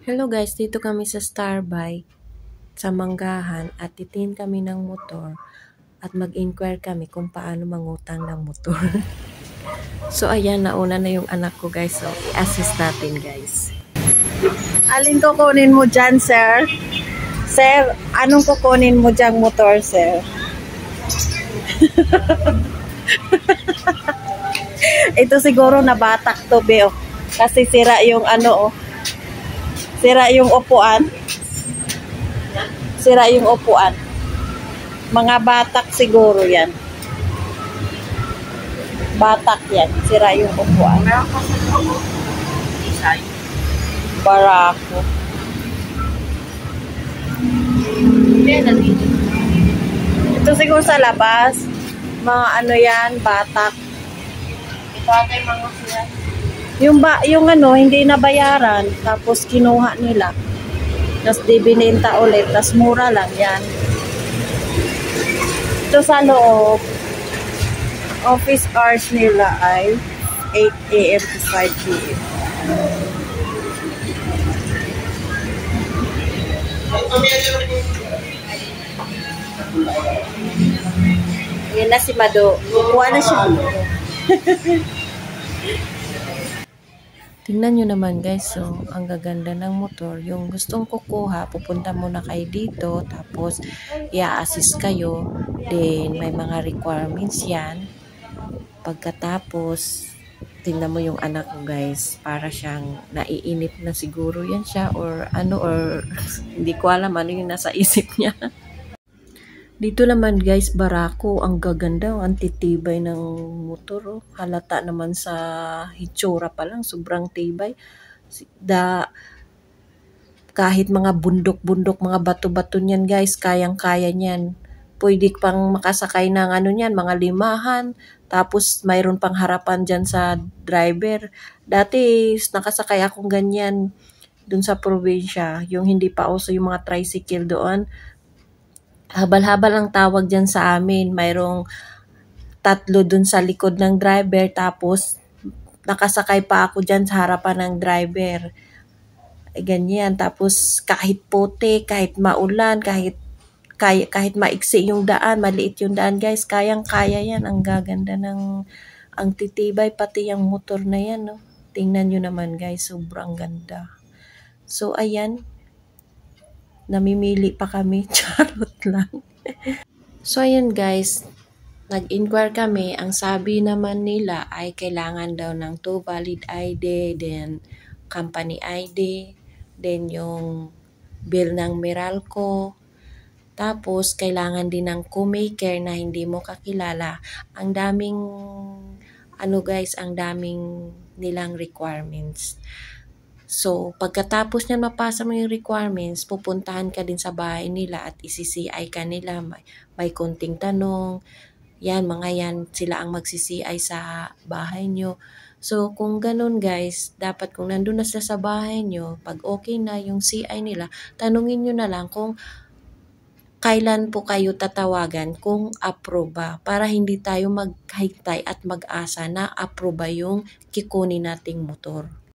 Hello guys, dito kami sa Starbike sa Manggahan at titingin kami ng motor at mag-inquire kami kung paano mangutang ng motor. So ayan, nauna na yung anak ko guys. So i-assist natin guys. Alin kukunin mo dyan, sir? Sir, anong kukunin mo dyan motor, sir? Ito siguro nabatak to, be, oh. Kasi sira yung ano, oh. Sira yung upuan. Sira yung upuan. Mga batak siguro yan. Batak yan. Sira yung upuan. Barako. Ito siguro sa labas. Mga ano yan, batak. Yung ano, hindi nabayaran, tapos kinuha nila. Tapos di binenta ulit, tapos mura lang yan. Ito sa loob, office hours nila ay 8 a.m. to 5 p.m. Yan na si Mado. Kuha na siya. Tingnan nyo naman guys, so ang gaganda ng motor. Yung gustong kukuha, pupunta muna kayo dito, tapos i-assist kayo. Then may mga requirements yan. Pagkatapos, tingnan mo yung anak ko guys, para siyang naiinip na siguro yan siya or ano, or hindi ko alam ano yung nasa isip niya. Dito naman guys, Barako, ang gaganda, ang titibay ng motor. Oh. Halata naman sa hitsura pa lang, sobrang tibay. Kahit mga bundok-bundok, mga bato-bato niyan guys, kayang-kaya niyan. Pwede pang makasakay ng ano niyan, mga limahan. Tapos mayroon pang harapan dyan sa driver. Dati nakasakay akong ganyan dun sa probinsya, yung hindi pa uso yung mga tricycle doon. Habal-habal ang tawag dyan sa amin. Mayroong tatlo dun sa likod ng driver, tapos nakasakay pa ako dyan sa harapan ng driver. Ganyan. Tapos kahit puti, kahit maulan, kahit maiksi yung daan, maliit yung daan guys, kayang-kaya yan. Ang gaganda ang titibay, pati yung motor na yan. No? Tingnan nyo naman guys, sobrang ganda. So ayan, namimili pa kami. Charot lang. So ayan guys, nag-inquire kami. Ang sabi naman nila ay kailangan daw ng 2 valid ID, then company ID, then yung bill ng Meralco. Tapos kailangan din ng co-maker na hindi mo kakilala. Ang daming ano guys, ang daming nilang requirements. So, pagkatapos niyan mapasa mo yung requirements, pupuntahan ka din sa bahay nila at isi-CI ka nila. May konting tanong, yan, mga yan, sila ang magsi-CI sa bahay nyo. So, kung ganun guys, dapat kung nandun na sila sa bahay nyo, pag okay na yung CI nila, tanungin nyo na lang kung kailan po kayo tatawagan kung approve ba, para hindi tayo maghintay at mag-asa na approve ba yung kikunin nating motor.